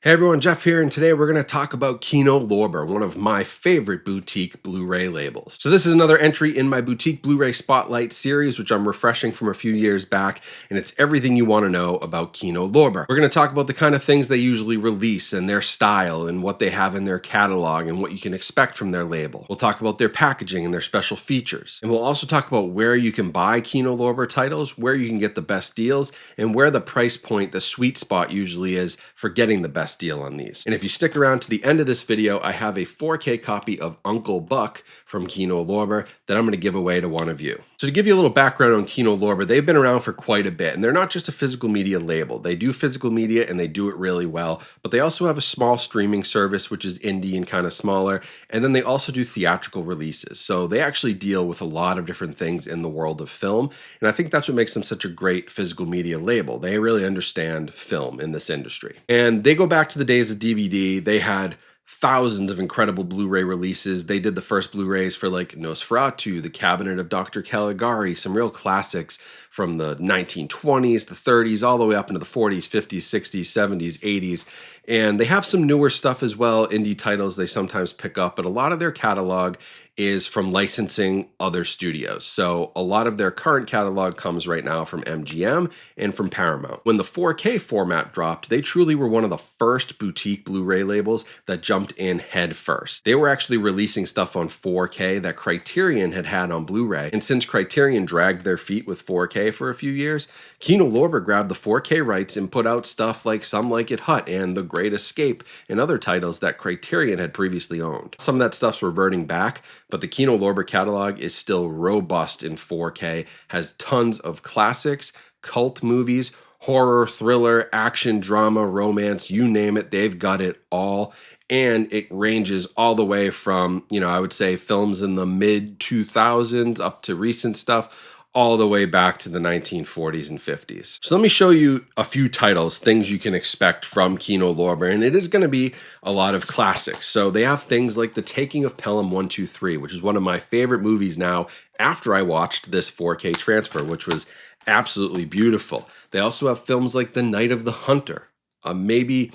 Hey everyone, Jeff here, and today we're going to talk about Kino Lorber, one of my favorite boutique Blu-ray labels. So this is another entry in my boutique Blu-ray Spotlight series, which I'm refreshing from a few years back, and it's everything you want to know about Kino Lorber. We're going to talk about the kind of things they usually release and their style and what they have in their catalog and what you can expect from their label. We'll talk about their packaging and their special features. And we'll also talk about where you can buy Kino Lorber titles, where you can get the best deals, and where the price point, the sweet spot usually is for getting the best deal on these. And if you stick around to the end of this video, I have a 4K copy of Uncle Buck from Kino Lorber that I'm going to give away to one of you. So to give you a little background on Kino Lorber, they've been around for quite a bit, and they're not just a physical media label. They do physical media and they do it really well, but they also have a small streaming service, which is indie and kind of smaller, and then they also do theatrical releases. So they actually deal with a lot of different things in the world of film, and I think that's what makes them such a great physical media label. They really understand film in this industry. And they go back to the days of DVD. They had thousands of incredible Blu-ray releases. They did the first Blu-rays for like Nosferatu, The Cabinet of Dr. Caligari, some real classics from the 1920s, the 30s, all the way up into the 40s, 50s, 60s, 70s, 80s. And they have some newer stuff as well, indie titles they sometimes pick up, but a lot of their catalog is from licensing other studios. So a lot of their current catalog comes right now from MGM and from Paramount. When the 4K format dropped, they truly were one of the first boutique Blu-ray labels that jumped in head first. They were actually releasing stuff on 4K that Criterion had on Blu-ray. And since Criterion dragged their feet with 4K for a few years, Kino Lorber grabbed the 4K rights and put out stuff like Some Like It Hot and The Great Escape and other titles that Criterion had previously owned. Some of that stuff's reverting back, but the Kino Lorber catalog is still robust in 4K, has tons of classics, cult movies, horror, thriller, action, drama, romance, you name it, they've got it all. And it ranges all the way from, I would say films in the mid 2000s up to recent stuff, all the way back to the 1940s and 50s. So let me show you a few titles, things you can expect from Kino Lorber, and it is going to be a lot of classics. So they have things like The Taking of Pelham 123, which is one of my favorite movies now after I watched this 4K transfer, which was absolutely beautiful. They also have films like The Night of the Hunter, maybe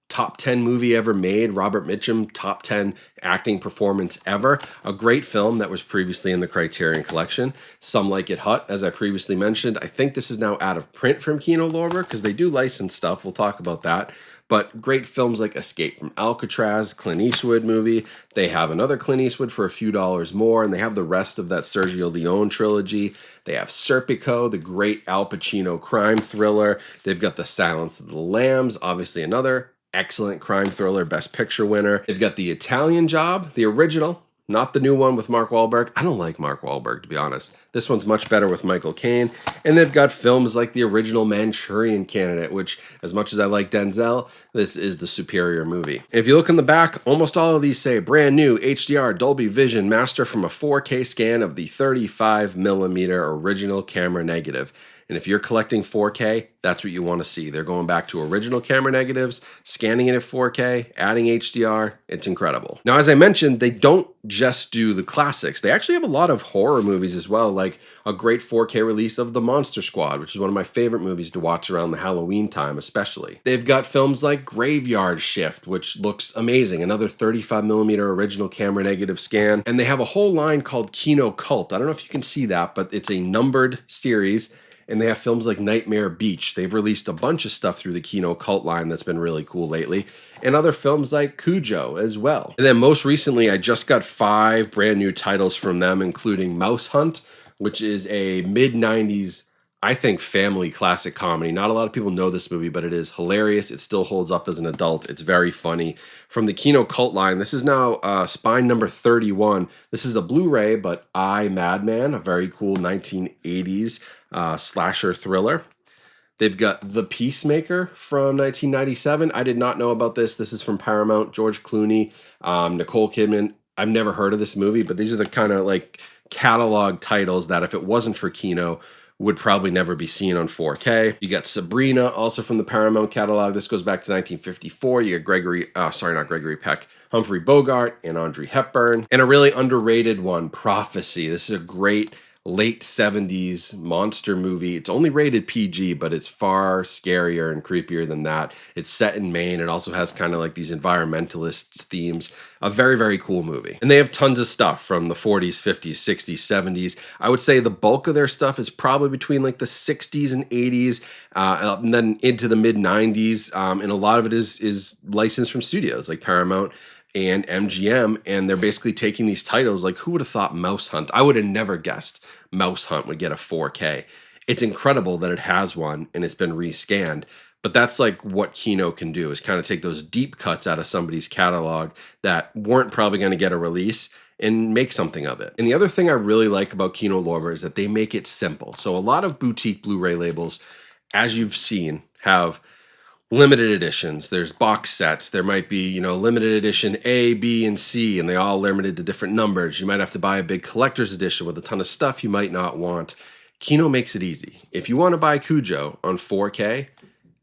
top 10 movie ever made, Robert Mitchum, top 10 acting performance ever. A great film that was previously in the Criterion Collection. Some Like It Hot, as I previously mentioned. I think this is now out of print from Kino Lorber because they do license stuff. We'll talk about that. But great films like Escape from Alcatraz, Clint Eastwood movie. They have another Clint Eastwood for a few dollars more, and they have the rest of that Sergio Leone trilogy. They have Serpico, the great Al Pacino crime thriller. They've got The Silence of the Lambs, obviously another excellent crime thriller, Best Picture winner. They've got The Italian Job, the original, not the new one with Mark Wahlberg. I don't like Mark Wahlberg, to be honest. This one's much better with Michael Caine. And they've got films like the original Manchurian Candidate, which, as much as I like Denzel, this is the superior movie. If you look in the back, almost all of these say brand new HDR Dolby Vision master from a 4K scan of the 35mm original camera negative. And if you're collecting 4K, that's what you want to see. They're going back to original camera negatives, scanning it at 4K, adding HDR. It's incredible. Now, as I mentioned, they don't just do the classics. They actually have a lot of horror movies as well, like a great 4K release of The Monster Squad, which is one of my favorite movies to watch around the Halloween time, especially. They've got films like Graveyard Shift, which looks amazing. Another 35mm original camera negative scan. And they have a whole line called Kino Cult. I don't know if you can see that, but it's a numbered series. And they have films like Nightmare Beach. They've released a bunch of stuff through the Kino Cult line that's been really cool lately. And other films like Cujo as well. And then most recently, I just got 5 brand new titles from them, including Mouse Hunt, which is a mid-90s, I think, family classic comedy. Not a lot of people know this movie, but it is hilarious. It still holds up as an adult. It's very funny. From the Kino Cult line, this is now spine number 31. This is a Blu-ray, but I, Madman, a very cool 1980s slasher thriller. They've got The Peacemaker from 1997. I did not know about this. This is from Paramount. George Clooney, Nicole Kidman. I've never heard of this movie, but these are the kind of like catalog titles that if it wasn't for Kino, would probably never be seen on 4K. You got Sabrina, also from the Paramount catalog. This goes back to 1954. You got Humphrey Bogart and Audrey Hepburn. And a really underrated one, Prophecy. This is a great late 70s monster movie. It's only rated PG, but it's far scarier and creepier than that. It's set in Maine. It also has kind of like these environmentalist themes. A very, very cool movie. And they have tons of stuff from the 40s, 50s, 60s, 70s. I would say the bulk of their stuff is probably between like the 60s and 80s, and then into the mid 90s. And a lot of it is licensed from studios like Paramount and MGM, and they're basically taking these titles. Like, who would have thought Mouse Hunt? I would have never guessed Mouse Hunt would get a 4K. It's incredible that it has one and it's been rescanned, but that's like what Kino can do, is kind of take those deep cuts out of somebody's catalog that weren't probably going to get a release and make something of it. And the other thing I really like about Kino Lorber is that they make it simple. So a lot of boutique Blu-ray labels, as you've seen, have limited editions. There's box sets. There might be, limited edition A, B, and C, and they all limited to different numbers. You might have to buy a big collector's edition with a ton of stuff you might not want. Kino makes it easy. If you want to buy Cujo on 4K,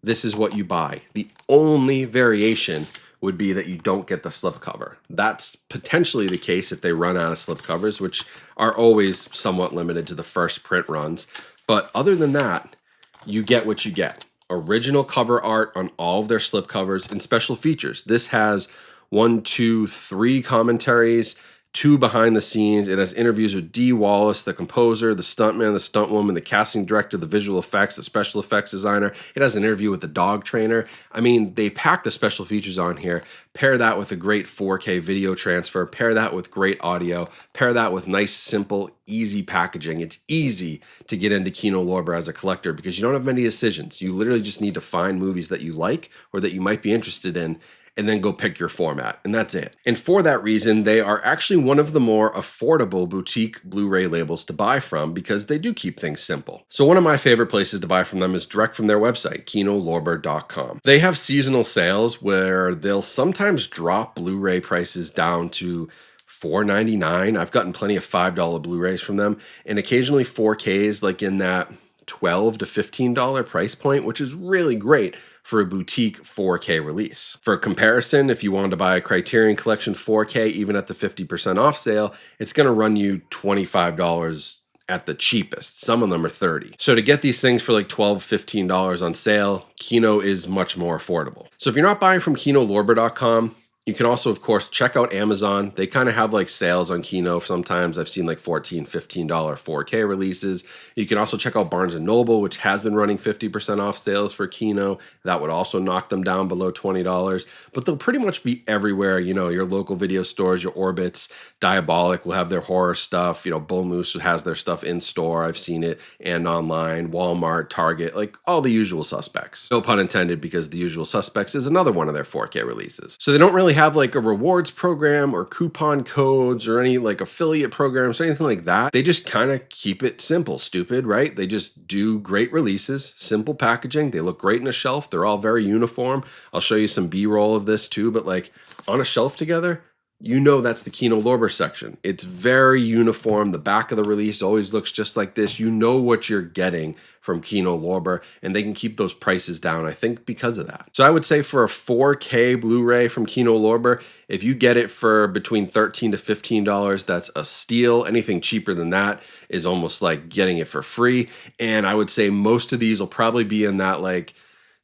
this is what you buy. The only variation would be that you don't get the slipcover. That's potentially the case if they run out of slipcovers, which are always somewhat limited to the first print runs. But other than that, you get what you get. Original cover art on all of their slipcovers and special features. This has 1, 2, 3 commentaries, 2 behind the scenes. It has interviews with Dee Wallace, the composer, the stuntman, the stuntwoman, the casting director, the visual effects, the special effects designer. It has an interview with the dog trainer. I mean, they pack the special features on here. Pair that with a great 4K video transfer. Pair that with great audio. Pair that with nice, simple, easy packaging. It's easy to get into Kino Lorber as a collector because you don't have many decisions. You literally just need to find movies that you like or that you might be interested in, and then go pick your format, and that's it. And for that reason, they are actually one of the more affordable boutique Blu-ray labels to buy from because they do keep things simple. So one of my favorite places to buy from them is direct from their website, kinolorber.com. They have seasonal sales where they'll sometimes drop Blu-ray prices down to $4.99. I've gotten plenty of $5 Blu-rays from them, and occasionally 4Ks like in that $12 to $15 price point, which is really great for a boutique 4K release. For comparison, if you wanted to buy a Criterion Collection 4K, even at the 50% off sale, it's going to run you $25 at the cheapest. Some of them are $30. So to get these things for like $12, $15 on sale, Kino is much more affordable. So if you're not buying from kinolorber.com, you can also, of course, check out Amazon. They kind of have like sales on Kino. Sometimes I've seen like $14, $15 4K releases. You can also check out Barnes & Noble, which has been running 50% off sales for Kino. That would also knock them down below $20. But they'll pretty much be everywhere. Your local video stores, your Orbits, Diabolic will have their horror stuff. Bull Moose has their stuff in store. I've seen it, and online. Walmart, Target, like all the usual suspects. No pun intended, because The Usual Suspects is another one of their 4K releases. So they don't really have like a rewards program or coupon codes or any like affiliate programs or anything like that. They just kind of keep it simple, stupid, right? They just do great releases, simple packaging. They look great in a shelf. They're all very uniform. I'll show you some B-roll of this too, but like on a shelf together, that's the Kino Lorber section. It's very uniform. The back of the release always looks just like this. You know what you're getting from Kino Lorber, and they can keep those prices down, I think, because of that. So I would say for a 4K Blu-ray from Kino Lorber, if you get it for between $13 to $15, that's a steal. Anything cheaper than that is almost like getting it for free. And I would say most of these will probably be in that like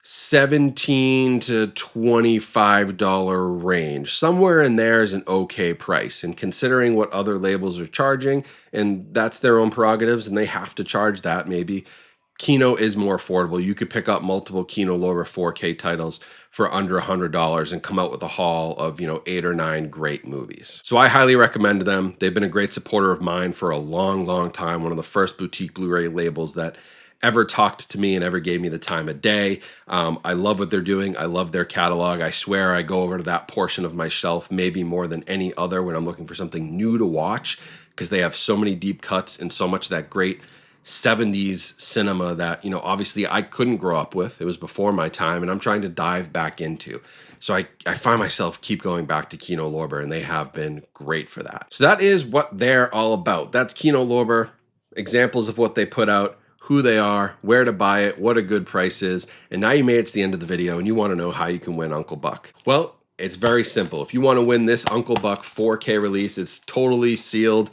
$17 to $25 range. Somewhere in there is an okay price. And considering what other labels are charging, and that's their own prerogatives, and they have to charge that maybe, Kino is more affordable. You could pick up multiple Kino Lorber 4K titles for under $100 and come out with a haul of, 8 or 9 great movies. So I highly recommend them. They've been a great supporter of mine for a long, long time. One of the first boutique Blu-ray labels that ever talked to me and ever gave me the time of day. I love what they're doing. I love their catalog. I swear I go over to that portion of my shelf maybe more than any other when I'm looking for something new to watch, because they have so many deep cuts and so much of that great 70s cinema that, obviously I couldn't grow up with. It was before my time, and I'm trying to dive back into. So I find myself keep going back to Kino Lorber, and they have been great for that. So that is what they're all about. That's Kino Lorber, examples of what they put out, who they are, where to buy it, what a good price is. And now you made it to the end of the video and you want to know how you can win Uncle Buck. Well, It's very simple. If you want to win this Uncle Buck 4K release, it's totally sealed,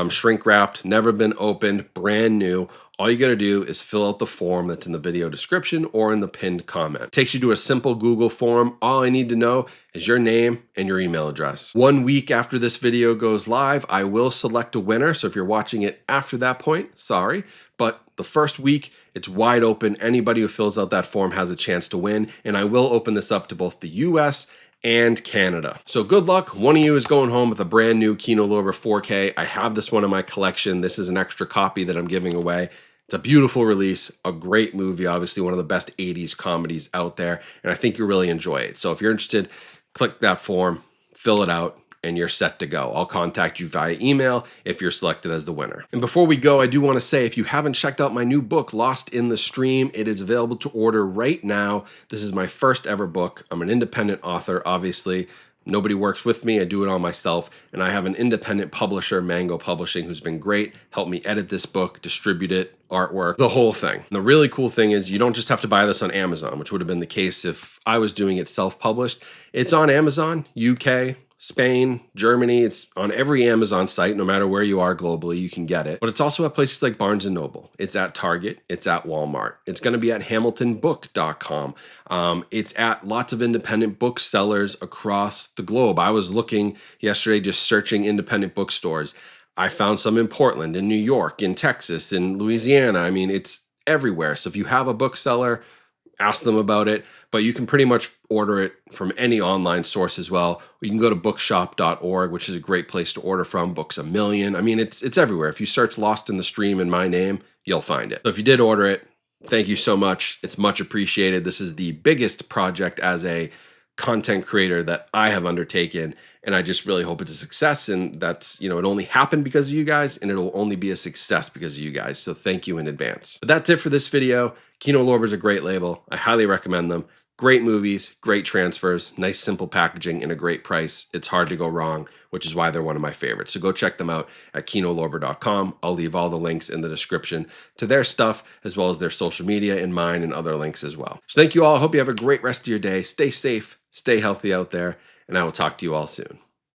shrink wrapped, never been opened, brand new. All you got to do is fill out the form that's in the video description or in the pinned comment. It takes you to a simple Google form. All I need to know is your name and your email address. 1 week after this video goes live, I will select a winner. So if you're watching it after that point, sorry, but the first week, it's wide open. Anybody who fills out that form has a chance to win. And I will open this up to both the US and Canada. So good luck. One of you is going home with a brand new Kino Lorber 4K. I have this one in my collection. This is an extra copy that I'm giving away. It's a beautiful release, a great movie, obviously one of the best 80s comedies out there, and I think you'll really enjoy it. So if you're interested, click that form, fill it out, and you're set to go. I'll contact you via email if you're selected as the winner. And before we go, I do want to say, if you haven't checked out my new book, Lost in the Stream, it is available to order right now. This is my first ever book. I'm an independent author, obviously. Nobody works with me. I do it all myself. And I have an independent publisher, Mango Publishing, who's been great, helped me edit this book, distribute it, artwork, the whole thing. And the really cool thing is you don't just have to buy this on Amazon, which would have been the case if I was doing it self-published. It's on Amazon, UK, Spain, Germany. It's on every Amazon site, no matter where you are globally, you can get it. But it's also at places like Barnes & Noble. It's at Target. It's at Walmart. It's going to be at hamiltonbook.com. It's at lots of independent booksellers across the globe. I was looking yesterday, just searching independent bookstores. I found some in Portland, in New York, in Texas, in Louisiana. I mean, it's everywhere. So if you have a bookseller, ask them about it, but you can pretty much order it from any online source as well. You can go to bookshop.org, which is a great place to order from. Books A Million. I mean, it's everywhere. If you search Lost in the Stream in my name, you'll find it. So if you did order it, thank you so much. It's much appreciated. This is the biggest project as a content creator that I have undertaken, and I just really hope it's a success. And that's, it only happened because of you guys, and it'll only be a success because of you guys. So thank you in advance. But that's it for this video. Kino Lorber is a great label. I highly recommend them. Great movies, great transfers, nice simple packaging, and a great price. It's hard to go wrong, which is why they're one of my favorites. So go check them out at kinolorber.com. I'll leave all the links in the description to their stuff, as well as their social media and mine, and other links as well. So thank you all. I hope you have a great rest of your day. Stay safe, stay healthy out there, and I will talk to you all soon.